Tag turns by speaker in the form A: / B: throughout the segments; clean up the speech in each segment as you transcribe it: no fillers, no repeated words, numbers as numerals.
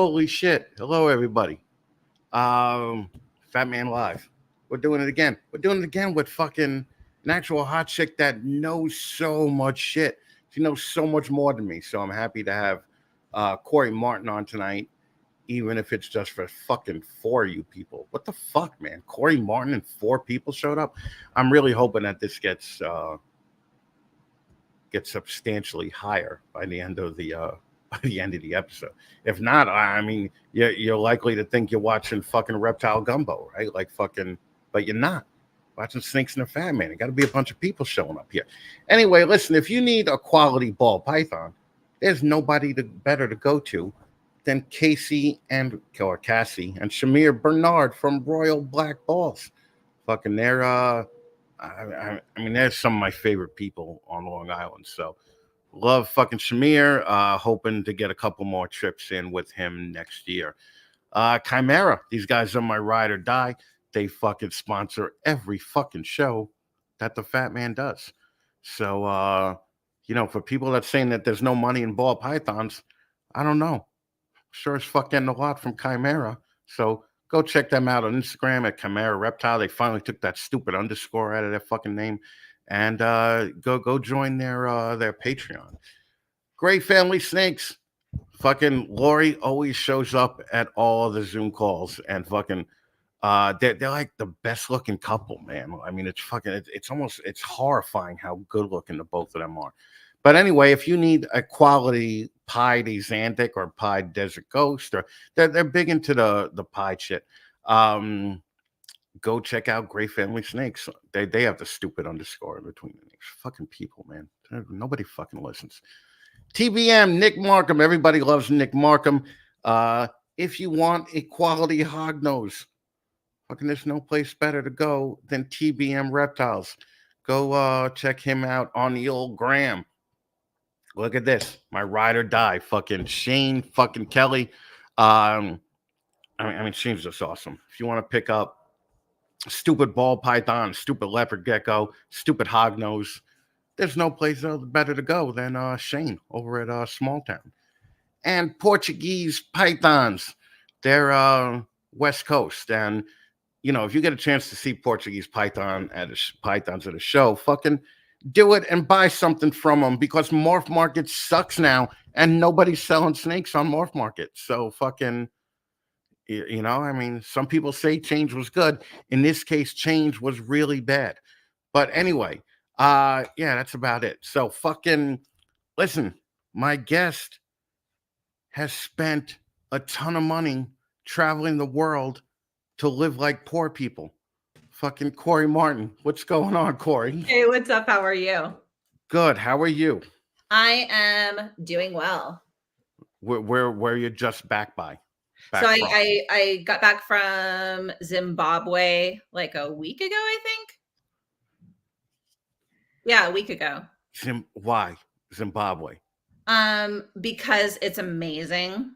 A: Holy shit. Hello, everybody. Fatman Live. We're doing it again. We're doing it again with fucking an actual hot chick that knows so much shit. She knows so much more than me. So I'm happy to have Kori Martin on tonight, even if it's just for fucking 4 of you people. What the fuck, man? Kori Martin and 4 people showed up. I'm really hoping that this gets substantially higher by the end of the episode. If not, I mean, you're likely to think you're watching fucking Reptile Gumbo, right? Like fucking, but you're not watching Snakes and the Fat Man. It got to be a bunch of people showing up here. Anyway, listen, if you need a quality ball python, there's nobody better to go to than Cassie and Shamir Bernard from Royal Black Balls. Fucking, they're I mean, there's some of my favorite people on Long Island. So love fucking Shamir. Hoping to get a couple more trips in with him next year. Chimera, these guys are my ride or die. They fucking sponsor every fucking show that the Fat Man does. So, for people that saying that there's no money in ball pythons, I don't know. Sure as fuck getting a lot from Chimera. So go check them out on Instagram at Chimera Reptile. They finally took that stupid underscore out of their fucking name. And go join their Patreon. Great family snakes. Fucking Lori always shows up at all the Zoom calls, and fucking they're like the best looking couple, man. I mean, it's fucking it's horrifying how good looking the both of them are. But anyway, if you need a quality pied Xanthic or pied Desert Ghost, or they're big into the pied shit. Go check out Great Family Snakes. They have the stupid underscore in between the names. Fucking people, man. Nobody fucking listens. TBM, Nick Markham. Everybody loves Nick Markham. If you want a quality hognose, fucking there's no place better to go than TBM Reptiles. Go check him out on the old gram. Look at this. My ride or die. Fucking Shane fucking Kelly. I mean, Shane's just awesome. If you want to pick up stupid ball python, stupid leopard gecko, stupid hognose, there's no place better to go than Shane over at Small Town. And Portuguese pythons, they're West Coast. And, if you get a chance to see Portuguese pythons at a show, fucking do it and buy something from them, because Morph Market sucks now and nobody's selling snakes on Morph Market. So fucking, I mean, some people say change was good. In this case, change was really bad. But anyway, yeah, that's about it. So fucking listen, my guest has spent a ton of money traveling the world to live like poor people. Fucking Kori Martin. What's going on, Kori?
B: Hey, what's up? How are you?
A: Good. How are you?
B: I am doing well.
A: Where you just back by?
B: I got back from Zimbabwe like a week ago, I think. Yeah, a week ago.
A: Why Zimbabwe?
B: Because it's amazing.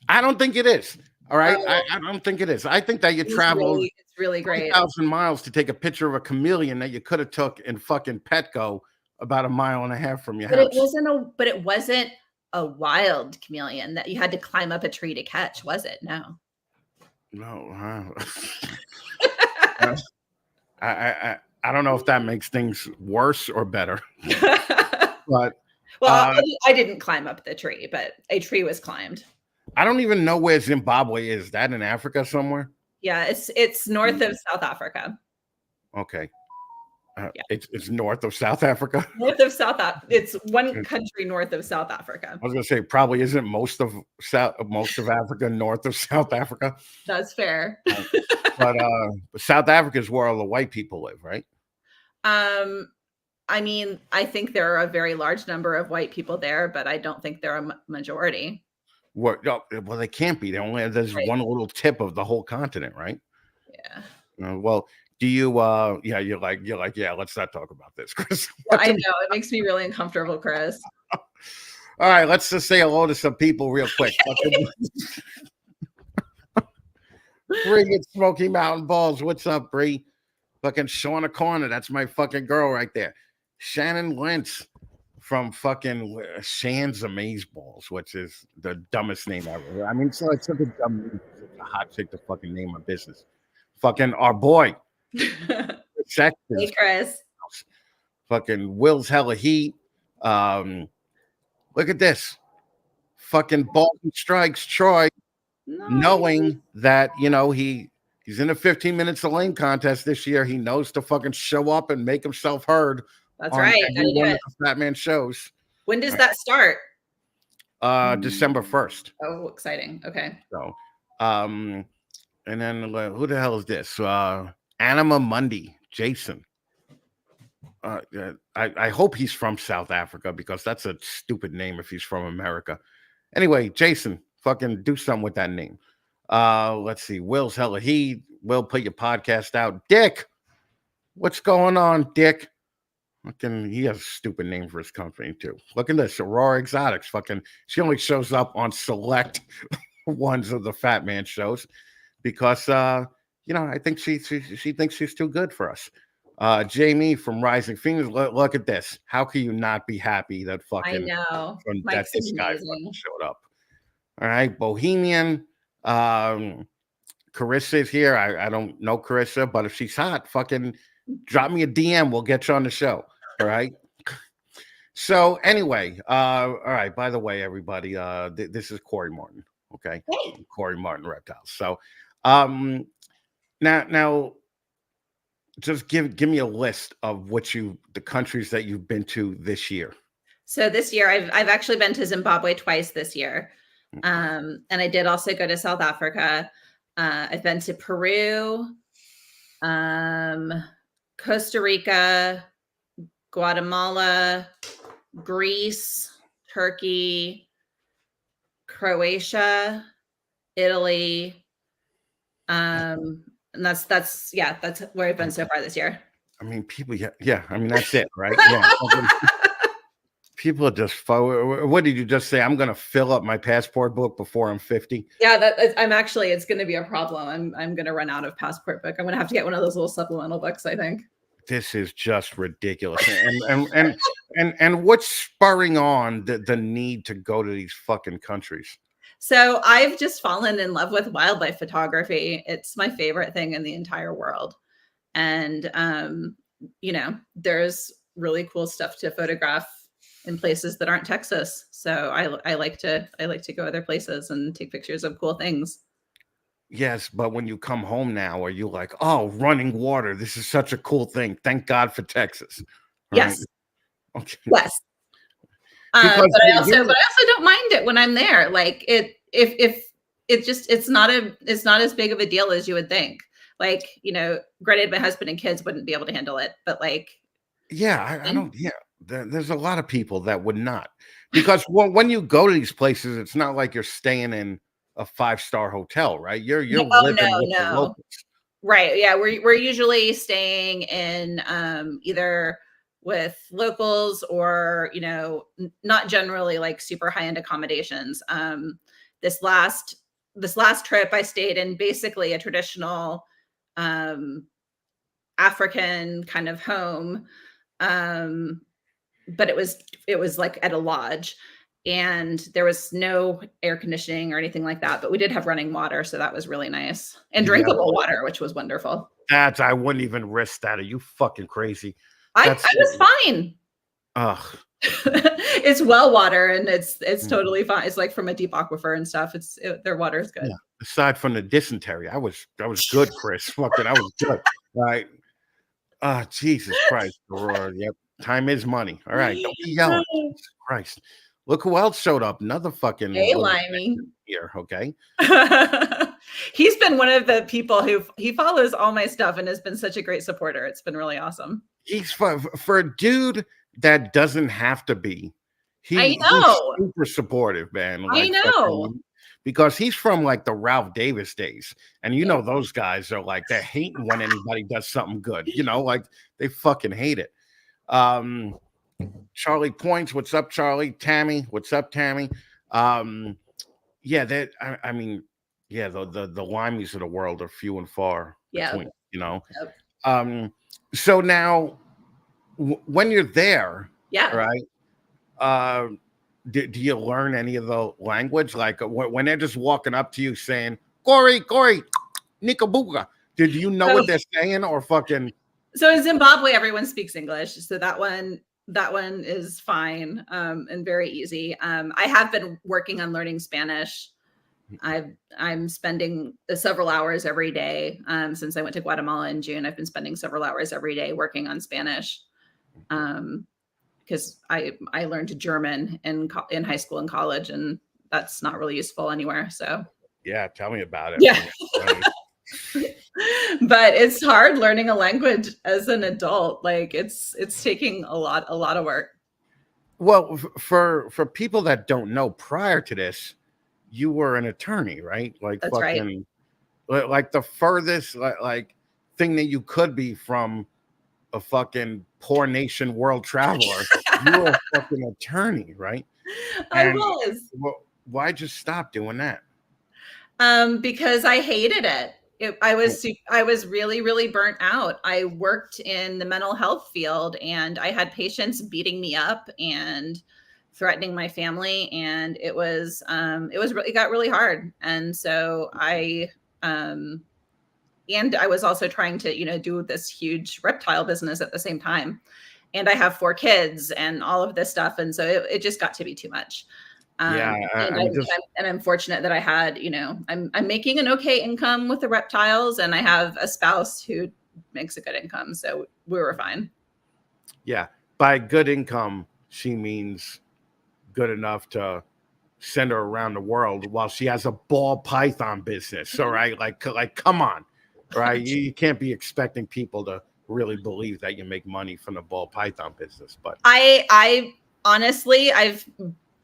A: I don't think it is. All right, I don't think it is. I think that you traveled
B: it's really great
A: 1,000 miles to take a picture of a chameleon that you could have took in fucking Petco about 1.5 miles from your house.
B: But it wasn't a wild chameleon that you had to climb up a tree to catch, was it? No.
A: I don't know if that makes things worse or better. But
B: well, I didn't climb up the tree, but a tree was climbed.
A: I don't even know where Zimbabwe is. That in Africa somewhere?
B: Yeah, it's north of South Africa.
A: Okay. Yeah. It's north of South Africa.
B: North of South Africa. It's one country north of South Africa.
A: I was gonna say probably isn't most of Africa north of South Africa.
B: That's fair.
A: But South Africa is where all the white people live, right?
B: I mean, I think there are a very large number of white people there, but I don't think they're a majority.
A: Well, they can't be. There's right. One little tip of the whole continent, right?
B: Yeah.
A: Well, do you? Yeah, you're like, yeah. Let's not talk about this, Chris.
B: Yeah, I know it makes me really uncomfortable, Chris.
A: All right, let's just say hello to some people real quick. Bree at Smoky Mountain Balls. What's up, Bree? Fucking Shauna Corner. That's my fucking girl right there. Shannon Lentz. from fucking Shan's Amazeballs, which is the dumbest name ever. I mean, it's such a dumb name. It's a hot chick to fucking name a business. Fucking our boy,
B: Hey, Chris.
A: fucking Will's hella heat. Look at this. Fucking Bolton strikes Troy, knowing that he's in a 15 minutes of lane contest this year. He knows to fucking show up and make himself heard.
B: That's right.
A: Every one of the Fatman shows.
B: When does that start?
A: December 1st.
B: Oh, exciting. Okay.
A: So, and then who the hell is this? Anima Mundi, Jason. I hope he's from South Africa because that's a stupid name if he's from America. Anyway, Jason, fucking do something with that name. Let's see. Will's hella he will put your podcast out. Dick, what's going on, Dick? Fucking, he has a stupid name for his company too. Look at this, Aurora Exotics. Fucking, she only shows up on select ones of the Fatman shows because I think she thinks she's too good for us. Jamie from Rising Phoenix. Look at this. How can you not be happy that fucking
B: I know
A: that this guy showed up? All right, Bohemian. Carissa's here. I don't know Carissa, but if she's hot, fucking drop me a DM. We'll get you on the show. All right. So anyway, all right. By the way, everybody, this is Kori Martin. Okay,
B: hey.
A: Kori Martin Reptiles. So, now, just give me a list of the countries that you've been to this year.
B: So this year, I've actually been to Zimbabwe twice this year, and I did also go to South Africa. I've been to Peru, Costa Rica, Guatemala, Greece, Turkey, Croatia, Italy, and that's where I've been so far this year.
A: I mean, people, yeah. I mean, that's it, right? Yeah. People are just. What did you just say? I'm going to fill up my passport book before I'm 50.
B: Yeah, it's going to be a problem. I'm going to run out of passport book. I'm going to have to get one of those little supplemental books, I think.
A: This is just ridiculous. And what's spurring on the need to go to these fucking countries?
B: So I've just fallen in love with wildlife photography. It's my favorite thing in the entire world. And, there's really cool stuff to photograph in places that aren't Texas. So I like to go other places and take pictures of cool things.
A: Yes, but when you come home now, are you like, oh, running water? This is such a cool thing. Thank God for Texas.
B: Yes.
A: Right? Okay.
B: Yes. But I also don't mind it when I'm there. Like it's not as big of a deal as you would think. Like, granted, my husband and kids wouldn't be able to handle it, but like,
A: yeah, I don't. Yeah, there's a lot of people that would not, because when you go to these places, it's not like you're staying in a 5-star hotel, right? You're living with the locals.
B: Right. Yeah, we're usually staying in either with locals or not generally like super high-end accommodations. This last trip I stayed in basically a traditional African kind of home, but it was like at a lodge, and there was no air conditioning or anything like that, but we did have running water, so that was really nice, and drinkable water, which was wonderful.
A: I wouldn't even risk that. Are you fucking crazy?
B: I was fine.
A: Ugh.
B: It's well water, and it's totally fine. It's like from a deep aquifer and stuff. Their water is good.
A: Yeah. Aside from the dysentery, I was good, Chris. Fucking, I was good. Right. Jesus Christ. Yep. Time is money. All right. Don't be yelling. Jesus Christ. Look who else showed up. Another fucking
B: Limey
A: here. Okay.
B: He's been one of the people he follows all my stuff and has been such a great supporter. It's been really awesome.
A: He's for a dude that doesn't have to be.
B: I know.
A: He's super supportive, man.
B: Like, I know.
A: Because he's from like the Ralph Davis days. And those guys are like, they're hating when anybody does something good. Like they fucking hate it. Charlie Points, what's up, Charlie? Tammy, what's up, Tammy? The Limeys of the world are few and far between,
B: Yep.
A: So now when you're there,
B: yeah,
A: right, uh, do you learn any of the language? Like when they're just walking up to you saying, Kori, Kori, Nikabuga. Do you know what they're saying or fucking?
B: So in Zimbabwe, everyone speaks English. So that one is fine and very easy. I have been working on learning Spanish. I'm spending several hours every day since I went to Guatemala in June. I've been spending several hours every day working on Spanish because I learned German in high school and college, and that's not really useful anywhere. So
A: yeah, tell me about it.
B: Yeah. But it's hard learning a language as an adult. Like it's taking a lot of work.
A: Well, for people that don't know, prior to this, you were an attorney, right? Like
B: That's
A: fucking, like the furthest like thing that you could be from a fucking poor nation world traveler. You were a fucking attorney, right?
B: I was.
A: Why'd you stop doing that?
B: Because I hated it. I was really, really burnt out. I worked in the mental health field, and I had patients beating me up and threatening my family, and it got really hard. And so and I was also trying to, do this huge reptile business at the same time. And I have 4 kids and all of this stuff. And so it just got to be too much.
A: Yeah,
B: And I'm fortunate that I had, I'm making an okay income with the reptiles, and I have a spouse who makes a good income. So we were fine.
A: Yeah. By good income, she means good enough to send her around the world while she has a ball python business. All right. Like, come on. Right. You can't be expecting people to really believe that you make money from the ball python business. But
B: I honestly,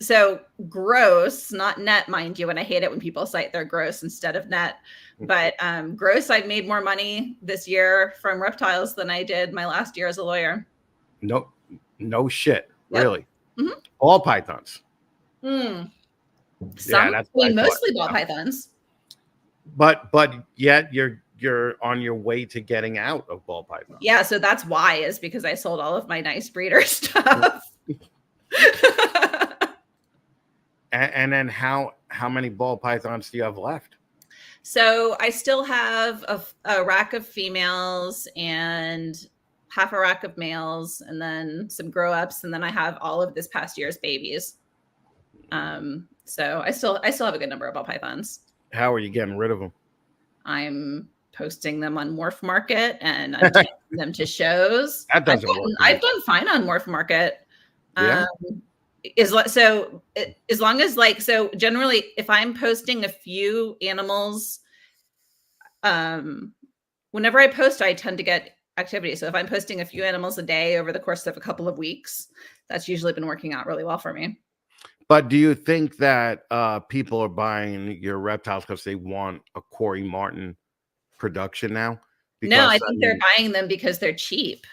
B: so gross, not net, mind you, and I hate it when people cite their gross instead of net. But gross, I've made more money this year from reptiles than I did my last year as a lawyer.
A: No shit,
B: Yep.
A: really.
B: Mm-hmm.
A: All pythons.
B: Some,
A: Yeah,
B: mostly ball pythons.
A: But yet you're on your way to getting out of ball python.
B: Yeah, so that's why, is because I sold all of my nice breeder stuff.
A: And then how many ball pythons do you have left?
B: So I still have a rack of females and half a rack of males, and then some grow ups, and then I have all of this past year's babies. So I still have a good number of ball pythons.
A: How are you getting rid of them?
B: I'm posting them on Morph Market, and I'm taking them to shows.
A: That doesn't work.
B: I've done fine on Morph Market.
A: Yeah.
B: As long as generally, if I'm posting a few animals, whenever I post, I tend to get activity. So if I'm posting a few animals a day over the course of a couple of weeks, that's usually been working out really well for me.
A: But do you think that people are buying your reptiles because they want a Kori Martin production now? Because,
B: no, I think they're buying them because they're cheap.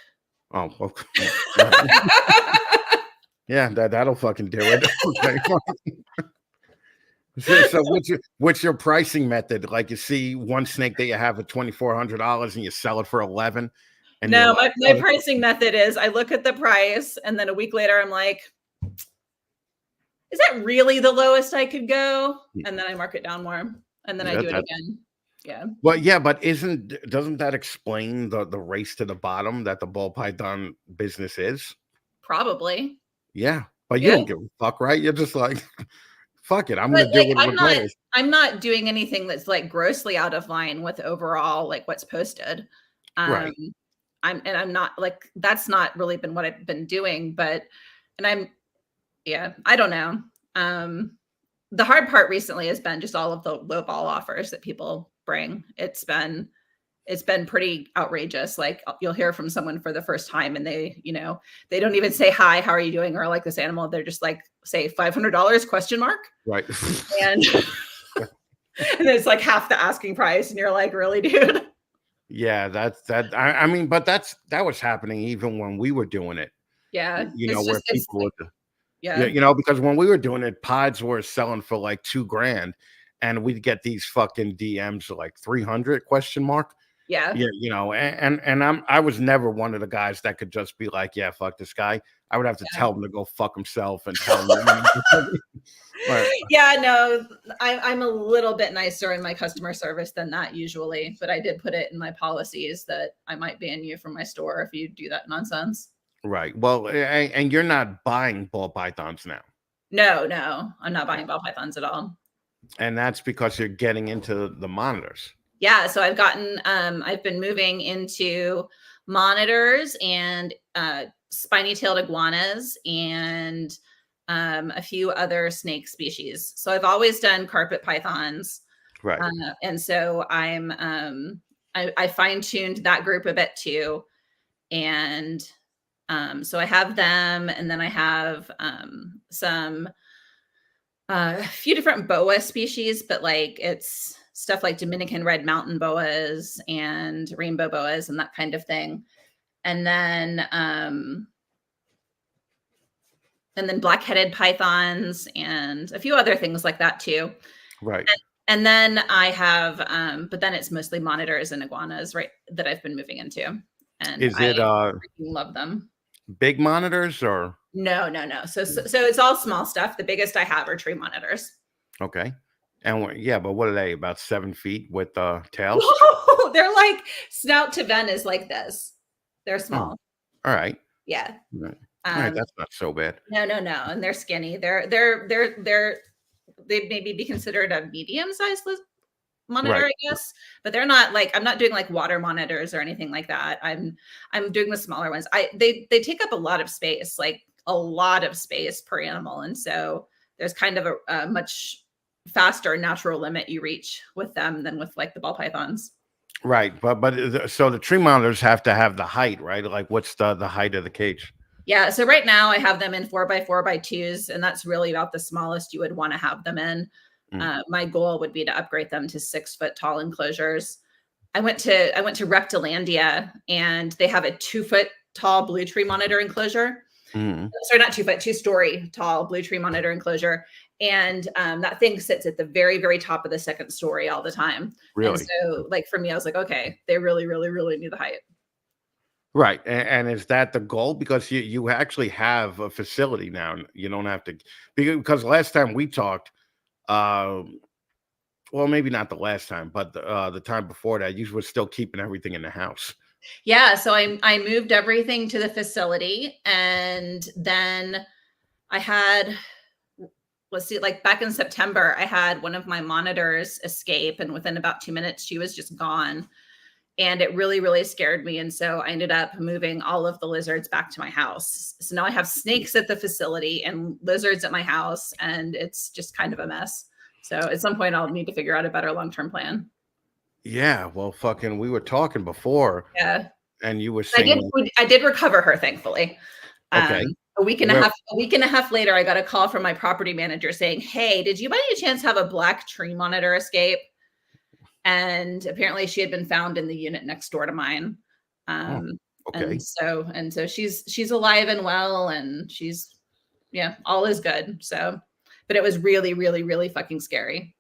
A: Oh, okay. Yeah, that'll fucking do it. So what's your pricing method? Like, you see one snake that you have at $2,400 and you sell it for $11,000.
B: No, my pricing method is I look at the price, and then a week later I'm like, is that really the lowest I could go? And then I mark it down more, and then I do it again. Yeah.
A: Well, yeah, but doesn't that explain the race to the bottom that the ball python business is?
B: Probably.
A: Yeah, but you don't give a fuck, right? You're just like, fuck it, I'm gonna do it.
B: I'm not doing anything that's like grossly out of line with overall like what's posted.
A: Right.
B: I'm not like, that's not really been what I've been doing, but I don't know. The hard part recently has been just all of the low ball offers that people bring. It's been pretty outrageous. Like, you'll hear from someone for the first time, and they don't even say, hi, how are you doing? Or I like this animal. They're just like, say $500 ?
A: Right.
B: And it's like half the asking price. And you're like, really, dude?
A: Yeah, I mean, but that was happening even when we were doing it.
B: Yeah.
A: Where people would, yeah, because when we were doing it, pods were selling for like $2,000, and we'd get these fucking DMs like 300 ?
B: Yeah.
A: Yeah, and I was never one of the guys that could just be like, yeah, fuck this guy. I would have to tell him to go fuck himself and tell him. But,
B: yeah, no, I'm a little bit nicer in my customer service than that usually, but I did put it in my policies that I might ban you from my store if you do that nonsense.
A: right. Well, and you're not buying ball pythons now.
B: No, I'm not buying ball pythons at all.
A: And that's because you're getting into the monitors.
B: Yeah, so I've been moving into monitors and spiny-tailed iguanas and a few other snake species. So I've always done carpet pythons.
A: Right.
B: And so I fine-tuned that group a bit too. And so I have them, and then I have some a few different boa species, but like it's stuff like Dominican red mountain boas and rainbow boas and that kind of thing. And then black-headed pythons and a few other things like that too.
A: Right.
B: And then I have, but then it's mostly monitors and iguanas, right, that I've been moving into. And
A: Is it
B: I freaking love them.
A: Big monitors or?
B: No. So it's all small stuff. The biggest I have are tree monitors.
A: Okay. And yeah, but what are they? About 7 feet with tails?
B: Whoa, they're like snout to vent is like this. They're small.
A: Oh, all right.
B: Yeah.
A: Right. All right, that's not so bad.
B: No, and they're skinny. They'd maybe be considered a medium-sized monitor,
A: Right.
B: I guess, but they're not like, I'm not doing like water monitors or anything like that. I'm doing the smaller ones. They take up a lot of space, like a lot of space per animal, and so there's kind of a much faster natural limit you reach with them than with like the ball pythons.
A: Right, but so the tree monitors have to have the height, right? Like, what's the height of the cage?
B: Yeah, so right now I have them in 4x4x2s, and that's really about the smallest you would want to have them in. My goal would be to upgrade them to 6-foot tall enclosures. I went to Reptilandia, and they have a 2-foot tall blue tree monitor enclosure. Sorry, not 2 foot, 2-story tall blue tree monitor enclosure. And that thing sits at the very, very top of the second story all the time.
A: Really?
B: And so like for me, I was like, okay, they really, really, really need the height.
A: Right. And is that the goal? Because you actually have a facility now. You don't have to, because last time we talked, well, maybe not the last time, but the time before that, you were still keeping everything in the house.
B: Yeah. So I moved everything to the facility, and then I had, let's see, like back in September, I had one of my monitors escape, and within about 2 minutes, she was just gone. And it really, really scared me. And so I ended up moving all of the lizards back to my house. So now I have snakes at the facility and lizards at my house, and it's just kind of a mess. So at some point I'll need to figure out a better long-term plan.
A: Yeah. Well, fucking, we were talking before.
B: Yeah.
A: And you were saying
B: I did recover her, thankfully.
A: Okay.
B: A week and a half later, I got a call from my property manager saying, "Hey, did you by any chance have a black tree monitor escape?" And apparently she had been found in the unit next door to mine.
A: Okay.
B: And so she's alive and well, and she's, yeah, all is good. So, but it was really, really, really fucking scary.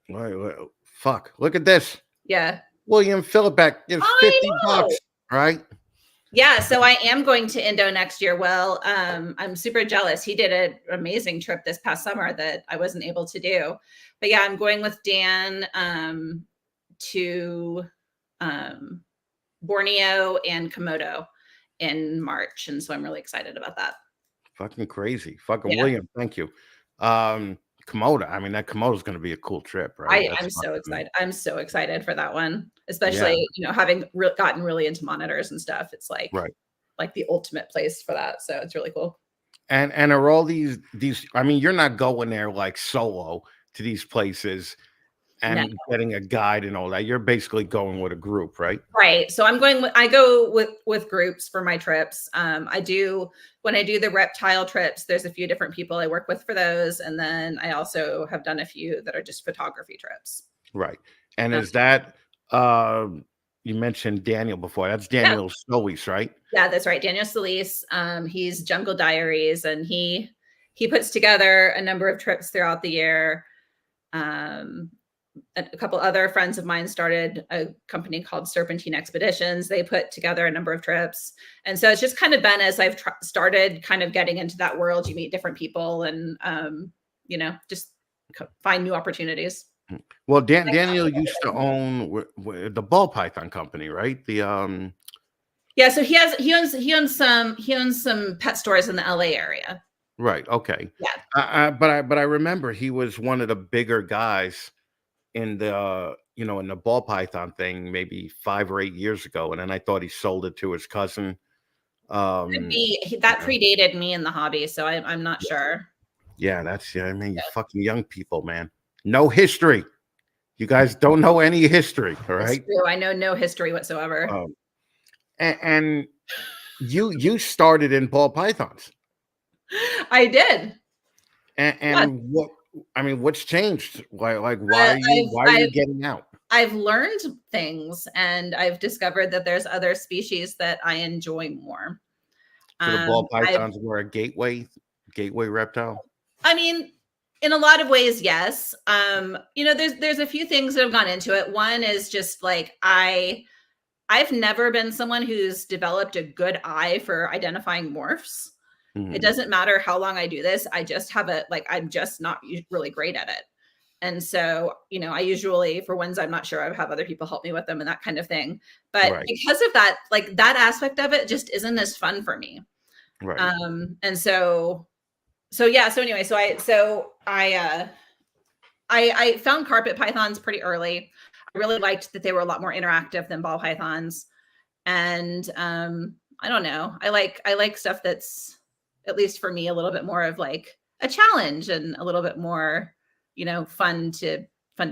A: Well, fuck. Look at this.
B: Yeah.
A: William Philippeck gives $50, right?
B: Yeah. So I am going to Indo next year. Well, I'm super jealous. He did an amazing trip this past summer that I wasn't able to do. But yeah, I'm going with Dan to Borneo and Komodo in March. And so I'm really excited about that.
A: Fucking crazy. Fucking William, thank you. Komodo. I mean, that Komodo is going to be a cool trip, right?
B: I'm so excited. I'm so excited for that one, especially, having gotten really into monitors and stuff. It's like, like the ultimate place for that. So it's really cool.
A: And are all these, I mean, you're not going there like solo to these places and getting a guide and all that. You're basically going with a group, right?
B: Right. So I go with groups for my trips. When I do the reptile trips, there's a few different people I work with for those. And then I also have done a few that are just photography trips.
A: Right. And is that, you mentioned Daniel before. That's Daniel Solis, right?
B: Yeah, that's right. Daniel Solis. He's Jungle Diaries, and he puts together a number of trips throughout the year. a couple other friends of mine started a company called Serpentine Expeditions. They put together a number of trips. And so it's just kind of been, as I've started kind of getting into that world, you meet different people and, just find new opportunities.
A: Well, Daniel used to own the ball python company, right?
B: Yeah, so he owns some pet stores in the LA area.
A: Right. Okay.
B: Yeah.
A: But I remember he was one of the bigger guys in the in the ball python thing maybe 5 or 8 years ago, and then I thought he sold it to his cousin.
B: Could be that predated me in the hobby, so I'm not sure.
A: Yeah, I mean, you fucking young people, man. No history. You guys don't know any history, all right?
B: It's true. I know no history whatsoever.
A: And you started in ball pythons.
B: I did.
A: And what's changed? Why are you getting out?
B: I've learned things, and I've discovered that there's other species that I enjoy more.
A: So the ball pythons were a gateway reptile?
B: I mean, in a lot of ways, yes. There's a few things that have gone into it. One is just like I've never been someone who's developed a good eye for identifying morphs. Mm-hmm. It doesn't matter how long I do this. I just have I'm just not really great at it. And so, I usually, for ones I'm not sure, I have other people help me with them and that kind of thing. But because of that, that aspect of it just isn't as fun for me.
A: Right.
B: And so anyway, I found carpet pythons pretty early. I really liked that they were a lot more interactive than ball pythons. And I don't know. I like stuff that's, at least for me, a little bit more of like a challenge and a little bit more, fun to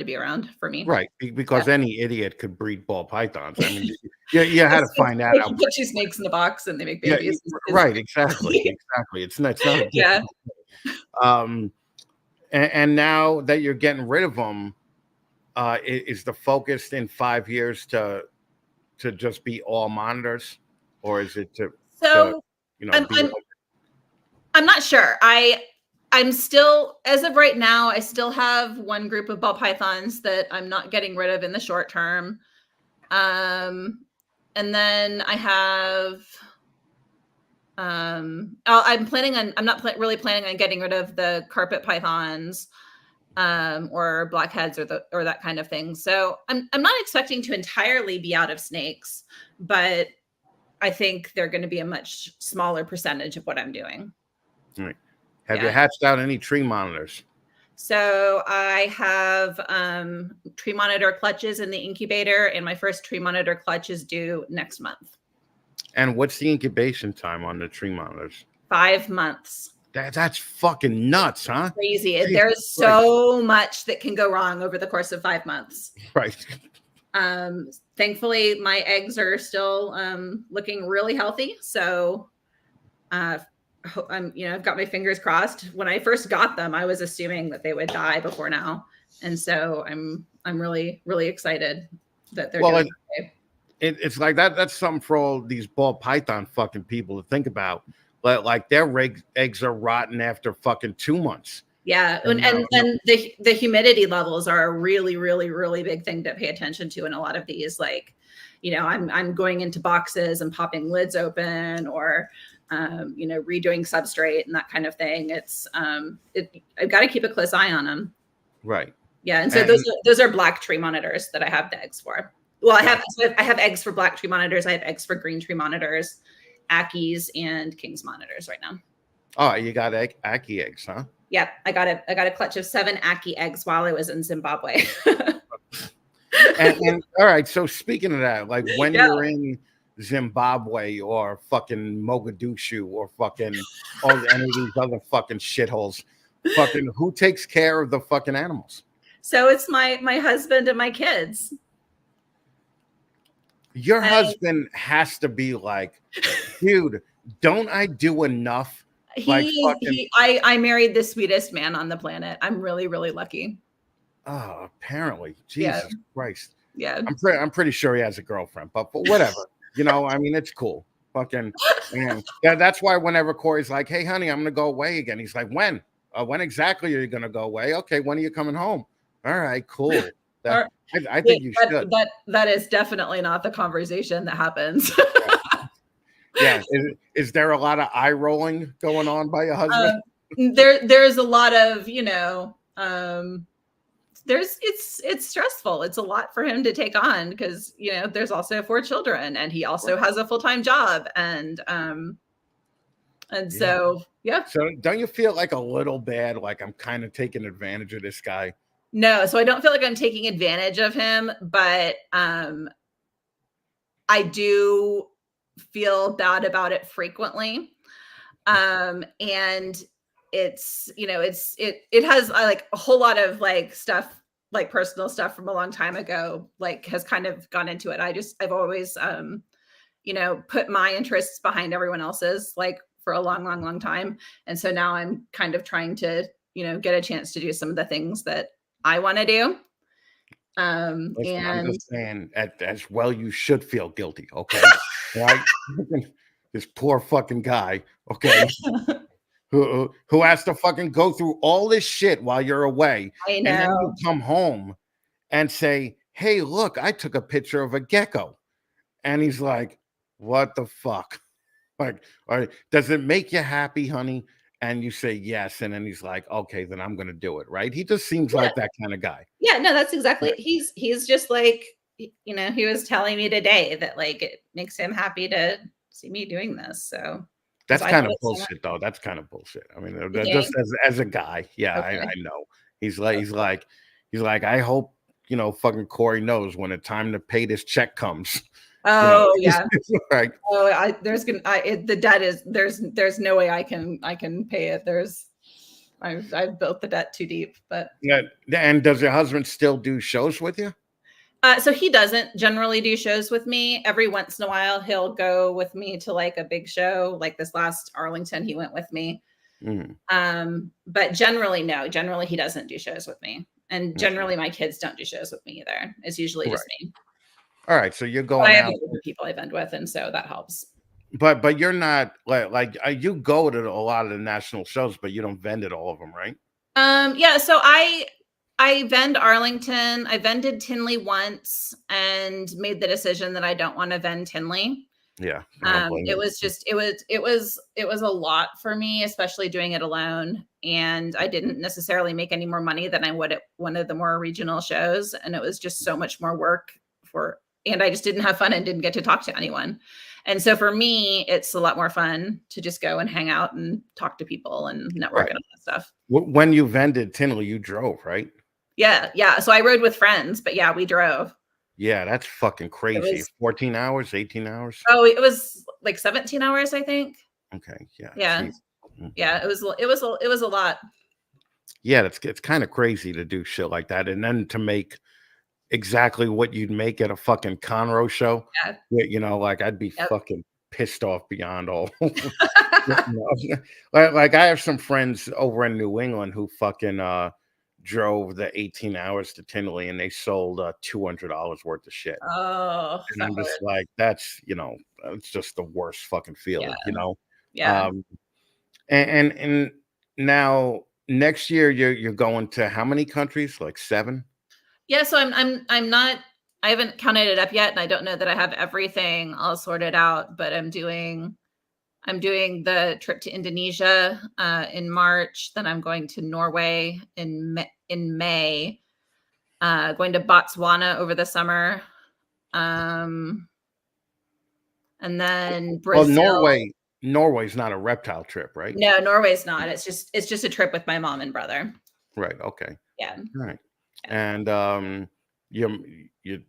B: be around for me.
A: Right. Because any idiot could breed ball pythons. I mean, you had to find that out.
B: You put two snakes in a box and they make babies.
A: Yeah, right. Exactly. Exactly. It's not a
B: yeah.
A: And now that you're getting rid of them, is the focus in 5 years to just be all monitors, or is it
B: I'm not sure. I'm still, as of right now, I still have one group of ball pythons that I'm not getting rid of in the short term. And then I have, I'm not really planning on getting rid of the carpet pythons, or blackheads or that kind of thing. So I'm not expecting to entirely be out of snakes, but I think they're going to be a much smaller percentage of what I'm doing.
A: All right. Have you hatched out any tree monitors?
B: So I have tree monitor clutches in the incubator, and my first tree monitor clutch is due next month.
A: And what's the incubation time on the tree monitors?
B: 5 months.
A: That's fucking nuts, huh?
B: Crazy. There's so much that can go wrong over the course of 5 months.
A: Right.
B: Thankfully, my eggs are still looking really healthy. So I've got my fingers crossed. When I first got them, I was assuming that they would die before now. And so I'm really, really excited that they're doing okay.
A: It's like that. That's something for all these ball python fucking people to think about. But like their eggs are rotten after fucking 2 months.
B: Yeah, and the humidity levels are a really, really, really big thing to pay attention to in a lot of these. Like, I'm going into boxes and popping lids open, or redoing substrate and that kind of thing. It's I've got to keep a close eye on them.
A: Right.
B: Yeah, and so those are black tree monitors that I have the eggs for. Well, I have eggs for black tree monitors. I have eggs for green tree monitors, Ackies, and King's monitors right now.
A: Oh, you got Ackie eggs, huh?
B: Yeah, I got a clutch of 7 Ackie eggs while I was in Zimbabwe.
A: and all right, so speaking of that, like when you're in Zimbabwe or fucking Mogadishu or fucking any of these other fucking shitholes, fucking who takes care of the fucking animals?
B: So it's my husband and my kids.
A: Your husband has to be like, dude, don't I do enough?
B: I married the sweetest man on the planet. I'm really, really lucky.
A: Oh, apparently. Jesus Christ.
B: Yeah.
A: I'm pretty sure he has a girlfriend, but whatever. I mean, it's cool. Fucking, man. Yeah, that's why whenever Kori's like, hey, honey, I'm going to go away again. He's like, when? When exactly are you going to go away? Okay, when are you coming home? All right, cool. That
B: Or
A: I think you should.
B: that is definitely not the conversation that happens.
A: Yeah. Is there a lot of eye rolling going on by your husband?
B: There's a lot of, it's stressful. It's a lot for him to take on because, there's also 4 children and he also
A: Right.
B: has a full-time job and
A: Yeah.
B: so, yeah.
A: So don't you feel like a little bad, like I'm kind of taking advantage of this guy?
B: No, so I don't feel like I'm taking advantage of him, but I do feel bad about it frequently. And it has like a whole lot of like stuff, like personal stuff from a long time ago, like has kind of gone into it. I've always put my interests behind everyone else's, like for a long, long, long time. And so now I'm kind of trying to, get a chance to do some of the things that I want to do.
A: Listen, I'm
B: And
A: just saying, as well, you should feel guilty, okay? Right? This poor fucking guy, okay, who has to fucking go through all this shit while you're away,
B: I
A: and then you
B: know.
A: come home and say, "Hey, look, I took a picture of a gecko," and he's like, "What the fuck?" Like, all right, does it make you happy, honey? And you say yes, and then he's like, "Okay, then I'm gonna do it." Right? He just seems
B: Yeah.
A: like that kind of guy.
B: Yeah, no, that's exactly, he's just like, he was telling me today that like it makes him happy to see me doing this. So because
A: That's
B: I love
A: kind of
B: it so much.
A: bullshit, though. That's kind of bullshit. I mean,
B: You
A: just
B: think?
A: as a guy, yeah, I
B: Okay.
A: know. He's like, I hope fucking Kori knows when the time to pay this check comes. You know,
B: Oh yeah.
A: it's like,
B: Oh, the debt is there's no way I can pay it. I've built the debt too deep, but
A: yeah. And does your husband still do shows with you?
B: so he doesn't generally do shows with me. Every once in a while, he'll go with me to like a big show. Like this last Arlington, he went with me.
A: Mm,
B: But generally, no. Generally, he doesn't do shows with me, and
A: okay.
B: generally, my kids don't do shows with me either. It's usually just
A: Right.
B: me.
A: All right. So you're
B: But I
A: going
B: have
A: out,
B: older people I vend with, and so that helps.
A: but you're not you go to a lot of the national shows, but you don't vend at all of them, right?
B: Yeah, so I vend Arlington. I vended Tinley once and made the decision that I don't want to vend Tinley.
A: Yeah. I don't blame
B: It
A: you.
B: was just it was a lot for me, especially doing it alone. And I didn't necessarily make any more money than I would at one of the more regional shows. And it was just so much more work and I just didn't have fun and didn't get to talk to anyone. And so for me, it's a lot more fun to just go and hang out and talk to people and network
A: Right.
B: and all that stuff.
A: When you vended Tinley, you drove, right?
B: Yeah, yeah. So I rode with friends, but yeah, we drove.
A: Yeah, that's fucking
B: It
A: crazy.
B: was
A: 14 hours, 18 hours.
B: it was like 17 hours, I think.
A: Okay, yeah,
B: Yeah.
A: jeez. Mm.
B: Yeah, it was a lot.
A: Yeah, it's kind of crazy to do shit like that, and then to make exactly what you'd make at a fucking Conroe show.
B: Yeah.
A: Yeah, like I'd be
B: Yep.
A: fucking pissed off beyond all. Like I have some friends over in New England who fucking drove the 18 hours to Tinley and they sold $200 worth of shit.
B: Oh,
A: And
B: that
A: I'm just
B: hurt.
A: like, that's it's just the worst fucking
B: Yeah.
A: feeling.
B: Yeah.
A: Um, and now next year you're going to how many countries? Like 7?
B: Yeah, so I'm not, I haven't counted it up yet, and I don't know that I have everything all sorted out, but I'm doing the trip to Indonesia in March. Then I'm going to Norway in May. Going to Botswana over the summer, and then
A: Well,
B: Brazil.
A: Norway's not a reptile trip, right?
B: No, Norway's not. It's just a trip with my mom and brother.
A: Right. Okay.
B: Yeah.
A: All right.
B: Yeah.
A: And you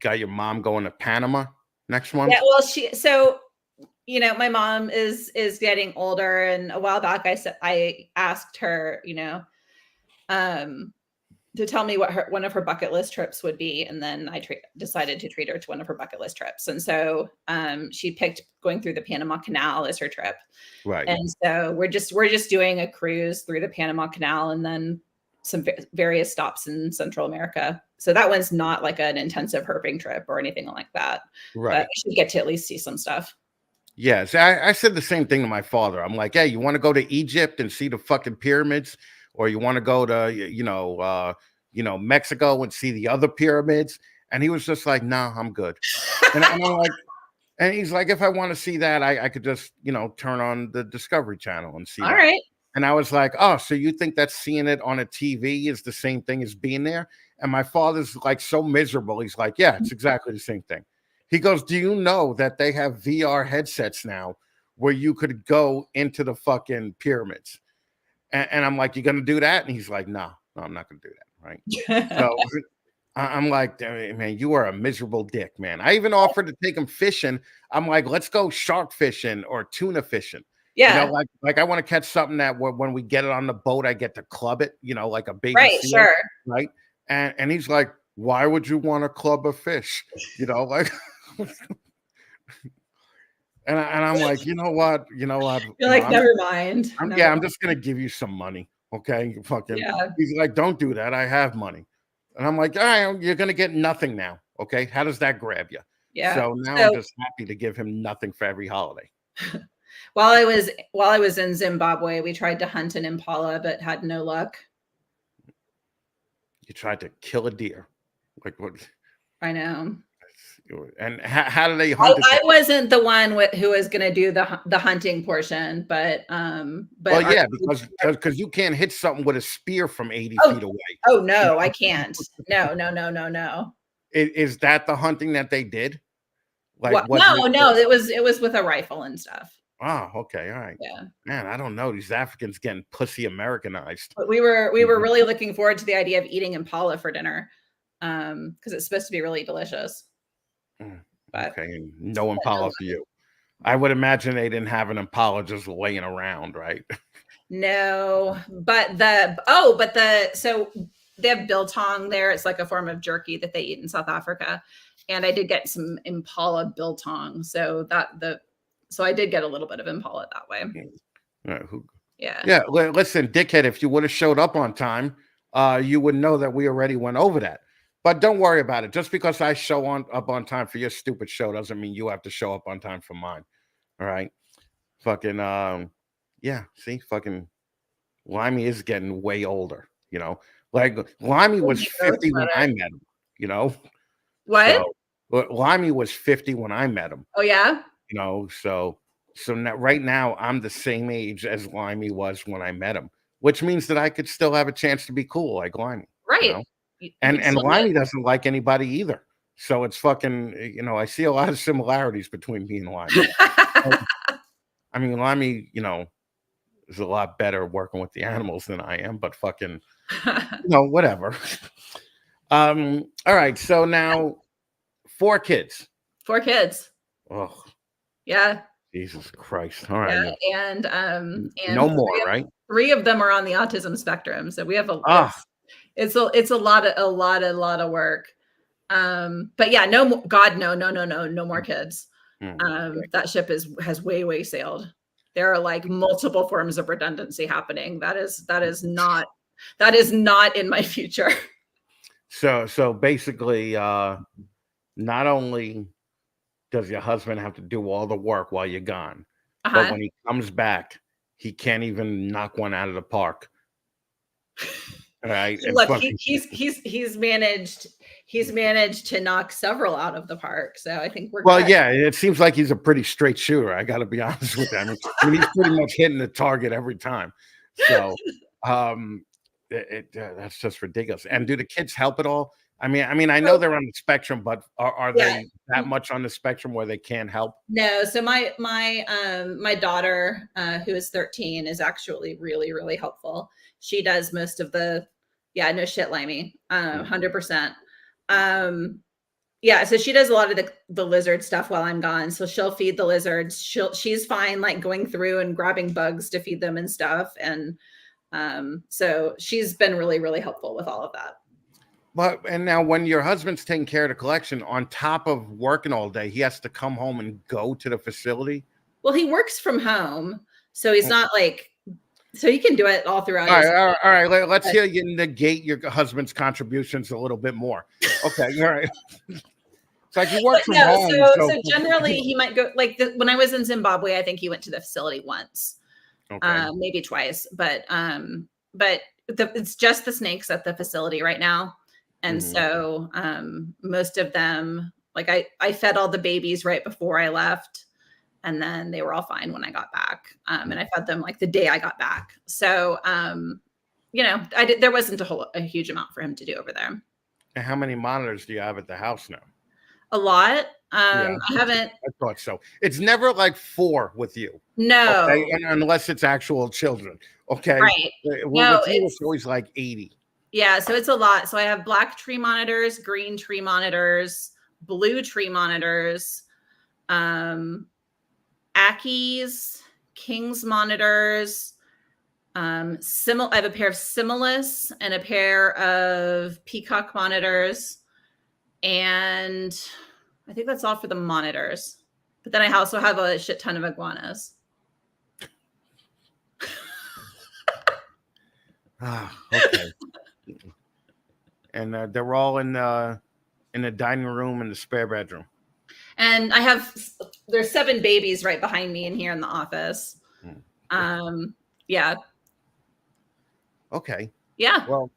A: got your mom going to Panama next month?
B: Yeah. Well, my mom is getting older, and a while back I asked her, um, to tell me what one of her bucket list trips would be, and then I decided to treat her to one of her bucket list trips. And so she picked going through the Panama Canal as her trip.
A: Right.
B: And so we're just doing a cruise through the Panama Canal and then some various stops in Central America. So that one's not like an intensive herping trip or anything like that.
A: Right.
B: But I should get to at least see some stuff.
A: Yes. I said the same thing to my father. I'm like, hey, you want to go to Egypt and see the fucking pyramids? Or you want to go to, Mexico and see the other pyramids. And he was just like, nah, I'm good. And I'm like, and he's like, if I want to see that, I could just, turn on the Discovery Channel and see
B: All
A: that.
B: right.
A: And I was like, oh, so you think that seeing it on a TV is the same thing as being there? And my father's like so miserable. He's like, yeah, it's exactly the same thing. He goes, do you know that they have VR headsets now where you could go into the fucking pyramids? And I'm like, you going to do that? And he's like, no, I'm not going to do that. Right. So I'm like, man, you are a miserable dick, man. I even offered to take him fishing. I'm like, let's go shark fishing or tuna fishing.
B: Yeah.
A: Like I want to catch something that when we get it on the boat, I get to club it, like a baby
B: right,
A: seal,
B: sure.
A: right? And he's like, why would you want to club a fish? Like, and I'm like, you know what?
B: You're like, never mind.
A: I'm just gonna give you some money, okay? Fucking.
B: Yeah.
A: He's like, don't do that. I have money, and I'm like, all right, you're gonna get nothing now, okay? How does that grab you?
B: Yeah.
A: So now I'm just happy to give him nothing for every holiday.
B: While I was in Zimbabwe, we tried to hunt an impala, but had no luck.
A: You tried to kill a deer, like what?
B: I know.
A: And how do they hunt?
B: I wasn't the one who was going to do the hunting portion, but
A: well, yeah, because you can't hit something with a spear from 80 feet away.
B: Oh no, I can't. No.
A: Is that the hunting that they did?
B: Like no, it was with a rifle and stuff.
A: Oh, okay, all right.
B: Yeah,
A: man, I don't know. These Africans getting pussy Americanized.
B: But we were really looking forward to the idea of eating impala for dinner, because it's supposed to be really delicious. But,
A: okay, and no impala for you. I would imagine they didn't have an impala just laying around, right?
B: No, but so they have biltong there. It's like a form of jerky that they eat in South Africa, and I did get some impala biltong. So I did get a little bit of impala that way. Yeah.
A: Listen, dickhead, if you would have showed up on time, you would know that we already went over that. But don't worry about it. Just because I show up on time for your stupid show doesn't mean you have to show up on time for mine. All right. Fucking yeah, see, fucking Limey is getting way older, Like Limey was 50 when I met him,
B: What?
A: So, Limey was 50 when I met him.
B: Oh yeah.
A: So now, right now I'm the same age as Limey was when I met him, which means that I could still have a chance to be cool like Limey.
B: Right.
A: And Limey doesn't like anybody either. So it's fucking, I see a lot of similarities between me and Limey. I mean, Limey, is a lot better working with the animals than I am, but fucking, whatever. All right. So now 4 kids.
B: 4 kids.
A: Oh.
B: Yeah.
A: Jesus Christ. All right.
B: Yeah. And
A: no more, right?
B: 3 of them are on the autism spectrum. So we have it's a lot of work. But yeah, no more kids. That ship has way sailed. There are like multiple forms of redundancy happening. That is not in my future.
A: So basically, not only does your husband have to do all the work while you're gone, but when he comes back, he can't even knock one out of the park. Right.
B: Look, he's managed to knock several out of the park. So I think we're good.
A: Yeah, it seems like he's a pretty straight shooter. I gotta be honest with him. I mean, he's pretty much hitting the target every time. So that's just ridiculous. And do the kids help at all? I mean, I know they're on the spectrum, but are they that much on the spectrum where they can't help? No.
B: So my daughter, who is 13, is actually really, really helpful. She does most of the, no shit, Limey, 100%. So she does a lot of the lizard stuff while I'm gone. So she'll feed the lizards. She's fine, like going through and grabbing bugs to feed them and stuff. And so she's been really, really helpful with all of that.
A: And now when your husband's taking care of the collection, on top of working all day, he has to come home and go to the facility?
B: Well, he works from home, so he's not like, so he can do it all throughout.
A: All right. Let's hear you negate your husband's contributions a little bit more. Okay, all right. It's like he works from home.
B: So generally he might go, like when I was in Zimbabwe, I think he went to the facility once, maybe twice, but it's just the snakes at the facility right now. And so most of them, like I fed all the babies right before I left, and then they were all fine when I got back. And I fed them like the day I got back. So there wasn't a huge amount for him to do over there.
A: And how many monitors do you have at the house now?
B: A lot.
A: Yeah,
B: I haven't.
A: I thought so. It's never like 4 with you.
B: No.
A: Okay? Unless it's actual children. Okay.
B: Right.
A: With you, it's always like 80.
B: Yeah, so it's a lot. So I have black tree monitors, green tree monitors, blue tree monitors, Ackies, King's monitors. I have a pair of Similis and a pair of Peacock monitors, and I think that's all for the monitors. But then I also have a shit ton of iguanas.
A: Okay. And they're all in the dining room and the spare bedroom.
B: And there's 7 babies right behind me in here in the office. Yeah.
A: Okay.
B: Yeah.
A: Well,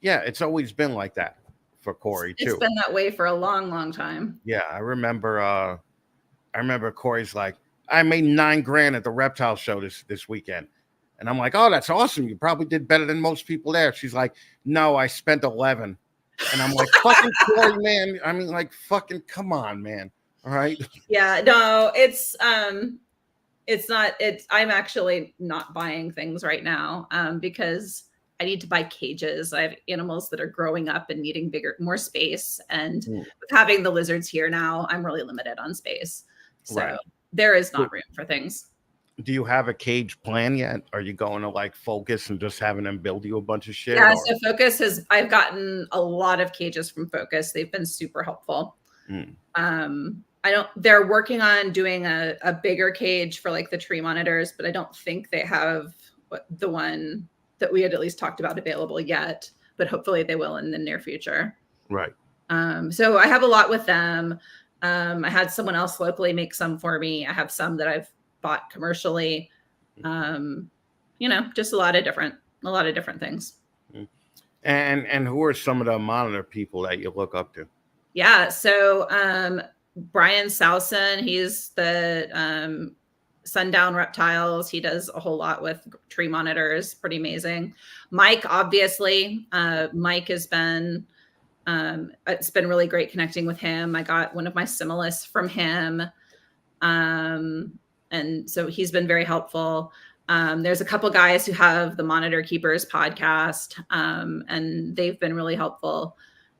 A: yeah, it's always been like that for Kori too.
B: It's been that way for a long, long time.
A: Yeah, I remember Kori's like, I made $9,000 at the Reptile show this weekend. And I'm like, oh, that's awesome. You probably did better than most people there. She's like, no, I spent 11. And I'm like, fucking Kori, man. I mean, like, fucking come on, man. All right.
B: Yeah, no, it's not, I'm actually not buying things right now because I need to buy cages. I have animals that are growing up and needing more space. And with having the lizards here now, I'm really limited on space. So there is not room for things.
A: Do you have a cage plan yet? Are you going to like Focus and just having them build you a bunch of shit?
B: Yeah, so Focus I've gotten a lot of cages from Focus. They've been super helpful. They're working on doing a bigger cage for like the tree monitors, but I don't think they have the one that we had at least talked about available yet, but hopefully they will in the near future.
A: Right.
B: So I have a lot with them. I had someone else locally make some for me. I have some that I've bought commercially. Just a lot of different things.
A: And who are some of the monitor people that you look up to?
B: Yeah. So Brian Salson, he's the Sundown Reptiles. He does a whole lot with tree monitors. Pretty amazing. Mike, obviously, Mike has been, it's been really great connecting with him. I got one of my Similis from him. And so he's been very helpful. There's a couple guys who have the Monitor Keepers podcast, and they've been really helpful.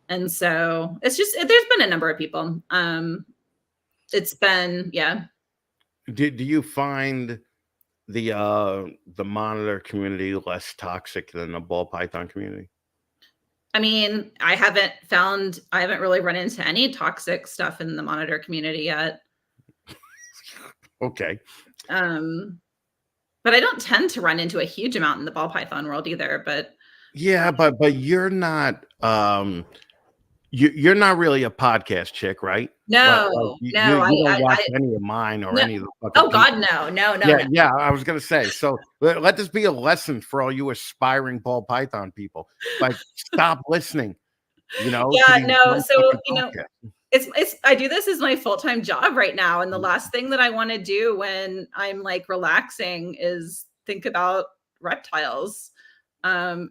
B: And so there's been a number of people. It's been, yeah.
A: Do you find the monitor community less toxic than the ball python community?
B: I mean, I haven't really run into any toxic stuff in the monitor community yet.
A: Okay.
B: But I don't tend to run into a huge amount in the ball python world either. But
A: yeah, but you're not you're not really a podcast chick, right?
B: No,
A: you don't watch any of mine or any of the fucking
B: God, no.
A: Yeah, I was gonna say. So let this be a lesson for all you aspiring ball python people. Like, stop listening.
B: Yeah, no. So I do this as my full-time job right now. And the last thing that I want to do when I'm like relaxing is think about reptiles. Or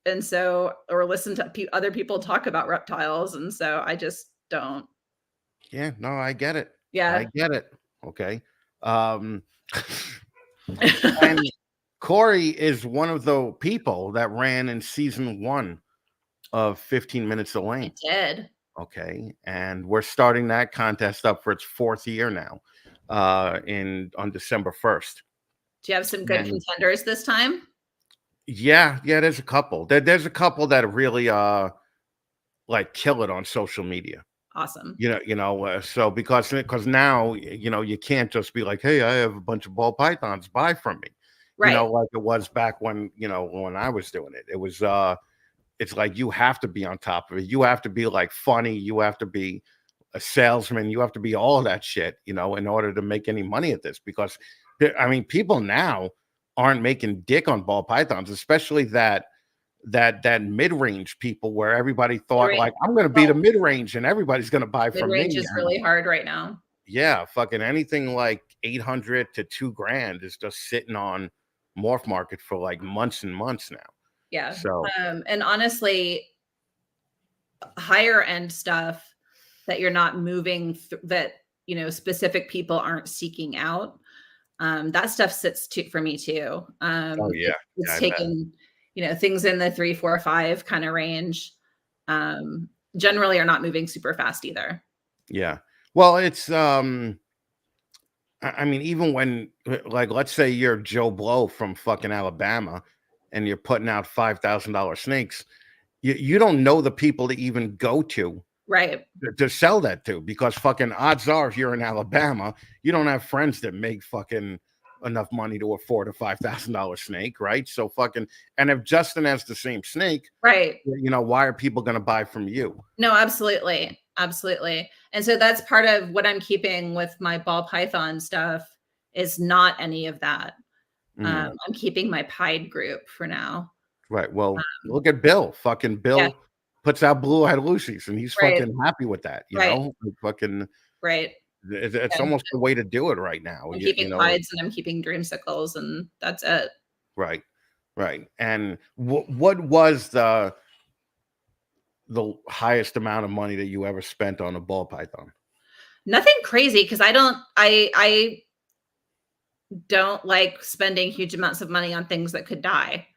B: listen to other people talk about reptiles. And so I just don't.
A: Yeah, no, I get it.
B: Yeah.
A: I get it. Okay. And Kori is one of the people that ran in season 1 of 15 Minutes of Lane.
B: I did.
A: Okay, and we're starting that contest up for its 4th year now, on December 1st.
B: Do you have some good contenders this time?
A: Yeah, there's a couple. There's a couple that really like kill it on social media.
B: Awesome.
A: So because now you can't just be like, hey, I have a bunch of ball pythons, buy from me.
B: Right.
A: Like it was back when when I was doing it. It was it's like you have to be on top of it. You have to be like funny. You have to be a salesman. You have to be all of that shit, in order to make any money at this. Because, I mean, people now aren't making dick on ball pythons, especially that that mid-range people where everybody thought
B: Mid-range,
A: like I'm going to be the mid-range and everybody's going to buy from
B: mid-range
A: me.
B: is
A: And
B: really hard right now.
A: yeah, fucking anything like 800 to 2 grand is just sitting on Morph Market for like months and months now.
B: Yeah.
A: So
B: And honestly, higher end stuff that you're not moving that, you know, specific people aren't seeking out. That stuff sits for me too.
A: oh yeah,
B: It's
A: I bet.
B: taken, you know, things in the 3, 4, 5 kind of range. Generally are not moving super fast either.
A: Yeah. Well, it's I mean, even when like let's say you're Joe Blow from fucking Alabama and you're putting out $5,000 snakes, you don't know the people to even go to
B: Right.
A: to sell that to, because fucking odds are if you're in Alabama, you don't have friends that make fucking enough money to afford a $5,000 snake, right? So fucking, and if Justin has the same snake,
B: Right.
A: you know, why are people going to buy from you?
B: No, absolutely. Absolutely. And so that's part of what I'm keeping with my ball python stuff is not any of that.
A: Mm,
B: I'm keeping my pied group for now.
A: right. Well, look at Bill. Fucking
B: Yeah.
A: Bill puts out blue-eyed Lucy's and he's
B: Right.
A: fucking happy with that, you
B: Right.
A: know? Like, fucking
B: Right.
A: it's
B: Yeah.
A: almost the way to do it right now.
B: I'm
A: You
B: keeping
A: know,
B: pieds and I'm keeping dreamsicles and that's it.
A: right. Right. And what was the highest amount of money that you ever spent on a ball python?
B: Nothing crazy because I don't like spending huge amounts of money on things that could die.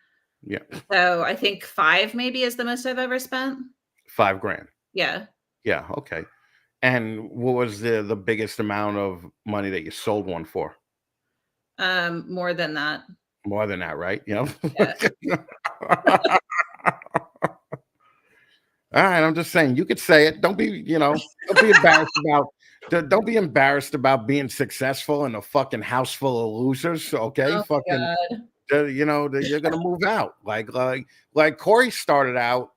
A: Yeah,
B: So I think 5 maybe is the most I've ever spent.
A: 5 grand.
B: Yeah.
A: Yeah, okay. And what was the biggest amount of money that you sold one for?
B: More than that.
A: More than that, right? You
B: Yeah.
A: know? All right, I'm just saying you could say it. Don't be, you know, don't be embarrassed about don't be embarrassed about being successful in a fucking house full of losers. Okay,
B: Oh my
A: fucking,
B: god.
A: you know, you're gonna move out. Like Kori started out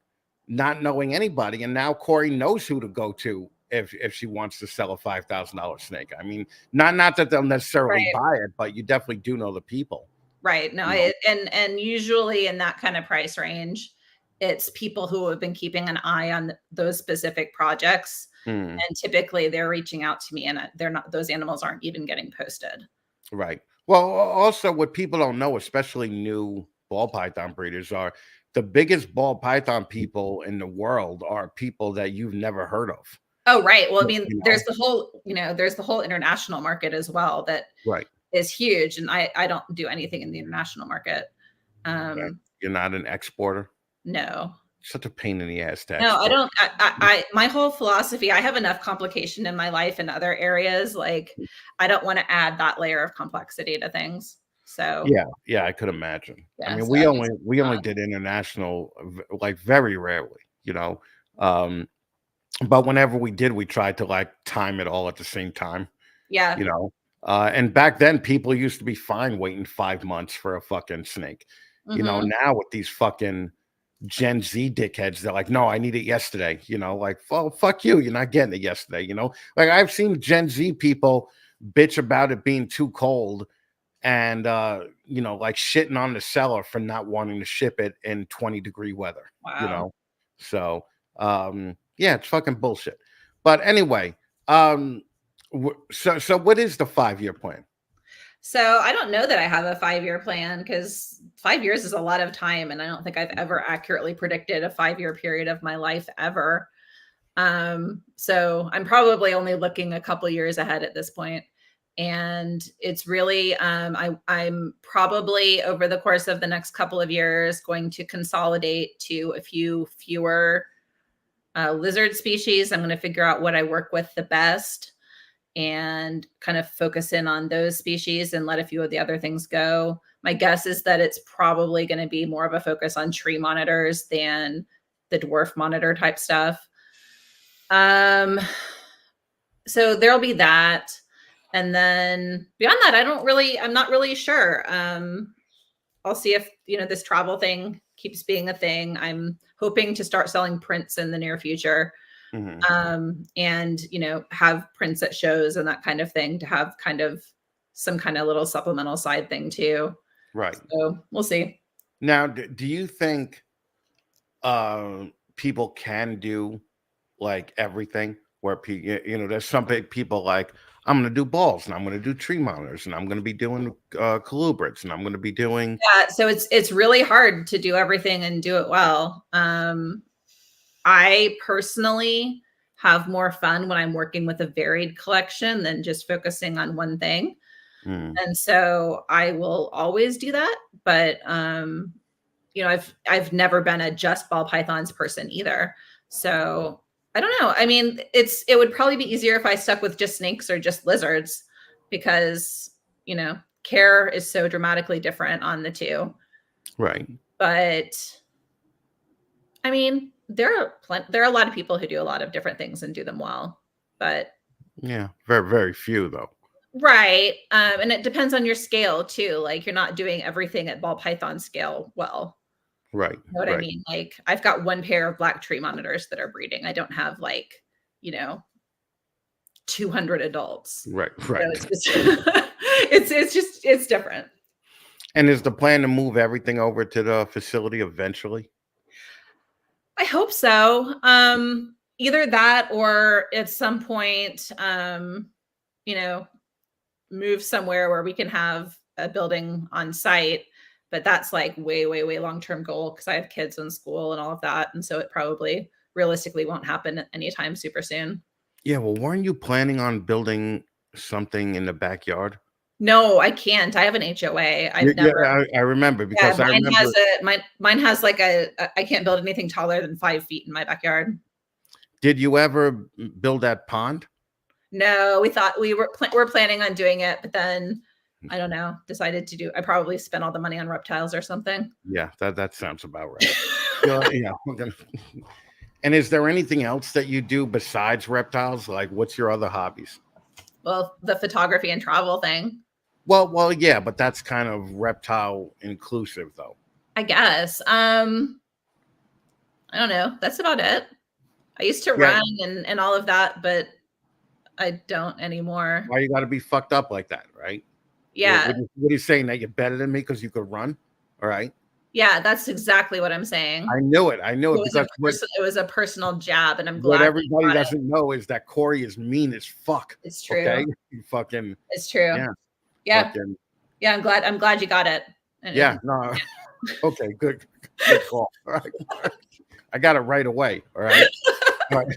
A: not knowing anybody, and now Kori knows who to go to if she wants to sell a $5,000 snake. I mean, not that they'll necessarily
B: Right.
A: buy it, but you definitely do know the people.
B: Right. No,
A: You know?
B: and usually in that kind of price range, it's people who have been keeping an eye on those specific projects.
A: Mm,
B: And typically they're reaching out to me and they're not, those animals aren't even getting posted.
A: right. Well, also what people don't know, especially new ball python breeders, are the biggest ball python people in the world are people that you've never heard of.
B: Oh, right. Well, I mean,
A: You
B: there's
A: know?
B: the whole, you know, there's the whole international market as well that
A: Right.
B: is huge. And I don't do anything in the international market.
A: Right.
B: Um,
A: You're not an exporter.
B: no.
A: Such a pain in the ass to
B: No, I
A: export.
B: don't. My whole philosophy, I have enough complication in my life in other areas. Like, I don't want to add that layer of complexity to things. So,
A: Yeah, yeah, I could imagine. I
B: yeah.
A: mean,
B: So I'm just,
A: we only did international like very rarely, you know. Um, but whenever we did, we tried to like time it all at the same time,
B: yeah.
A: you know. And back then, people used to be fine waiting 5 months for a fucking snake. You know,
B: Hmm.
A: now with these fucking Gen Z dickheads, they're like, no, I need it yesterday. You know, like, well, fuck you. You're not getting it yesterday. You know, like I've seen Gen Z people bitch about it being too cold and, you know, like shitting on the seller for not wanting to ship it in 20-degree weather, you
B: Wow.
A: know? So, yeah, it's fucking bullshit. But anyway, um, so what is the 5-year plan?
B: So I don't know that I have a 5-year plan because 5 years is a lot of time. And I don't think I've ever accurately predicted a 5-year period of my life ever. So I'm probably only looking a couple years ahead at this point. And it's really, I'm probably over the course of the next couple of years going to consolidate to a few fewer lizard species. I'm going to figure out what I work with the best and kind of focus in on those species and let a few of the other things go. My guess is that it's probably going to be more of a focus on tree monitors than the dwarf monitor type stuff. Um, so there'll be that. And then beyond that, I'm not really sure. I'll see if, you know, this travel thing keeps being a thing. I'm hoping to start selling prints in the near future.
A: Mhm.
B: And, you know, have prints at shows and that kind of thing to have kind of some kind of little supplemental side thing too.
A: Right.
B: So we'll see.
A: Now, do you think people can do like everything where there's some big people like I'm going to do balls and I'm going to do tree monitors and I'm going to be doing colubrids and I'm going to be doing
B: So it's really hard to do everything and do it well. I personally have more fun when I'm working with a varied collection than just focusing on one thing. And so I will always do that. But I've never been a just ball pythons person either. So I don't know. I mean, it would probably be easier if I stuck with just snakes or just lizards because, care is so dramatically different on the two.
A: Right.
B: But I mean, there are a lot of people who do a lot of different things and do them well, but
A: yeah, very, very few though.
B: Right. And it depends on your scale too. Like you're not doing everything at ball python scale well.
A: Right.
B: You know what I mean? Like I've got one pair of black tree monitors that are breeding. I don't have 200 adults.
A: Right.
B: So it's different.
A: And is the plan to move everything over to the facility eventually?
B: I hope so. Either that or at some point, move somewhere where we can have a building on site. But that's like way, way, way long-term goal because I have kids in school and all of that. And so it probably realistically won't happen anytime super soon.
A: Yeah. Well, weren't you planning on building something in the backyard?
B: No, I can't. I have an HOA. I've never.
A: I remember because I remember
B: mine has like I can't build anything taller than 5 feet in my backyard.
A: Did you ever build that pond?
B: No, we thought we're planning on doing it, but then I don't know, decided to do. I probably spent all the money on reptiles or something.
A: Yeah, that sounds about right. Yeah. And is there anything else that you do besides reptiles? Like, what's your other hobbies?
B: Well, the photography and travel thing.
A: Well, yeah, but that's kind of reptile inclusive, though.
B: I guess. I don't know. That's about it. I used to run and all of that, but I don't anymore.
A: Why you got to be fucked up like that, right?
B: Yeah.
A: What are you saying? That you're better than me because you could run? All right.
B: Yeah, that's exactly what I'm saying.
A: I knew it.
B: Because it was a personal jab, and I'm glad.
A: What everybody doesn't know is that Kori is mean as fuck.
B: It's true.
A: Okay? Fucking.
B: It's true.
A: Yeah.
B: Yeah.
A: Fucking,
B: yeah. I'm glad you got it.
A: Yeah. No. Okay. Good call. All right. I got it right away. All right. All right.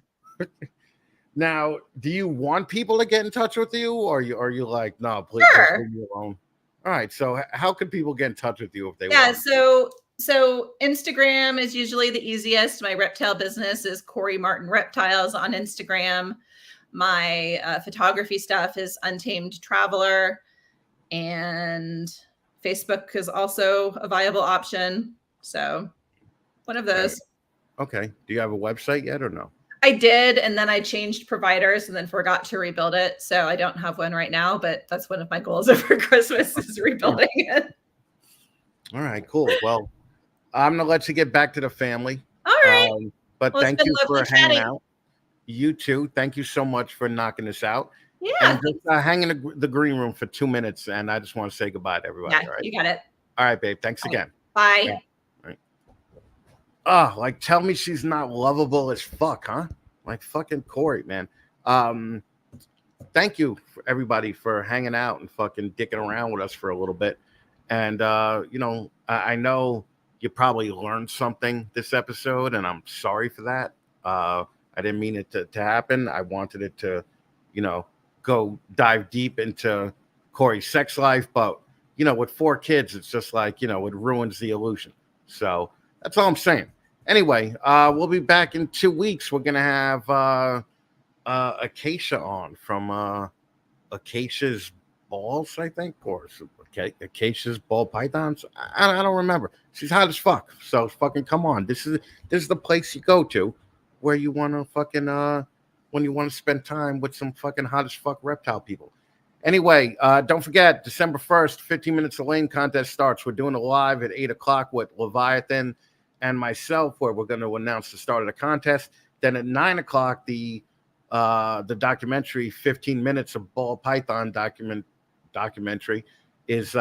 A: Now, do you want people to get in touch with you, or are you like, no, please leave me alone? All right. So, how can people get in touch with you if they want?
B: So Instagram is usually the easiest. My reptile business is Kori Martin Reptiles on Instagram. My photography stuff is Untamed Traveler, and Facebook is also a viable option. So, one of those.
A: Okay. Do you have a website yet or no?
B: I did, and then I changed providers and then forgot to rebuild it. So I don't have one right now, but that's one of my goals over Christmas is rebuilding it.
A: All right, cool. Well, I'm going to let you get back to the family.
B: All right.
A: But thank you for hanging out. You too. Thank you so much for knocking this out.
B: Yeah.
A: And just hang in the green room for 2 minutes, and I just want to say goodbye to everybody.
B: Yeah,
A: all right?
B: You got it.
A: All right, babe. Thanks again.
B: Bye.
A: Yeah. Oh, like tell me she's not lovable as fuck, huh? Like fucking Kori, man. Thank you for everybody for hanging out and fucking dicking around with us for a little bit. And I know you probably learned something this episode, and I'm sorry for that. I didn't mean it to happen. I wanted it to, go dive deep into Kori's sex life, but with 4 kids, it's just like, it ruins the illusion. So that's all I'm saying. Anyway, we'll be back in 2 weeks. We're going to have Acacia on from Acacia's Balls, I think, or Acacia's Ball Pythons. I don't remember. She's hot as fuck. So fucking come on. This is the place you go to where you want to fucking when you want to spend time with some fucking hot as fuck reptile people. Anyway, don't forget, December 1st, 15 Minutes of Lane contest starts. We're doing a live at 8 o'clock with Leviathan and myself, where we're going to announce the start of the contest. Then at 9 o'clock, the documentary 15 Minutes of Ball Python documentary is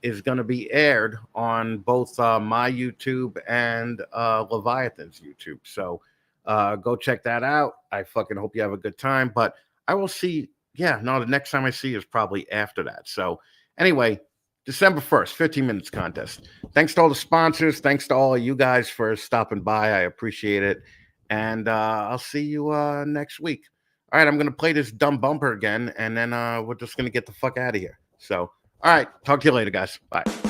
A: is going to be aired on both my YouTube and Leviathan's YouTube. So go check that out. I fucking hope you have a good time. But I will see. Yeah, no, the next time I see you is probably after that. So anyway, December 1st, 15 minutes contest. Thanks to all the sponsors. Thanks to all of you guys for stopping by. I appreciate it. And I'll see you next week. All right, I'm going to play this dumb bumper again, and then we're just going to get the fuck out of here. So, all right, talk to you later, guys. Bye.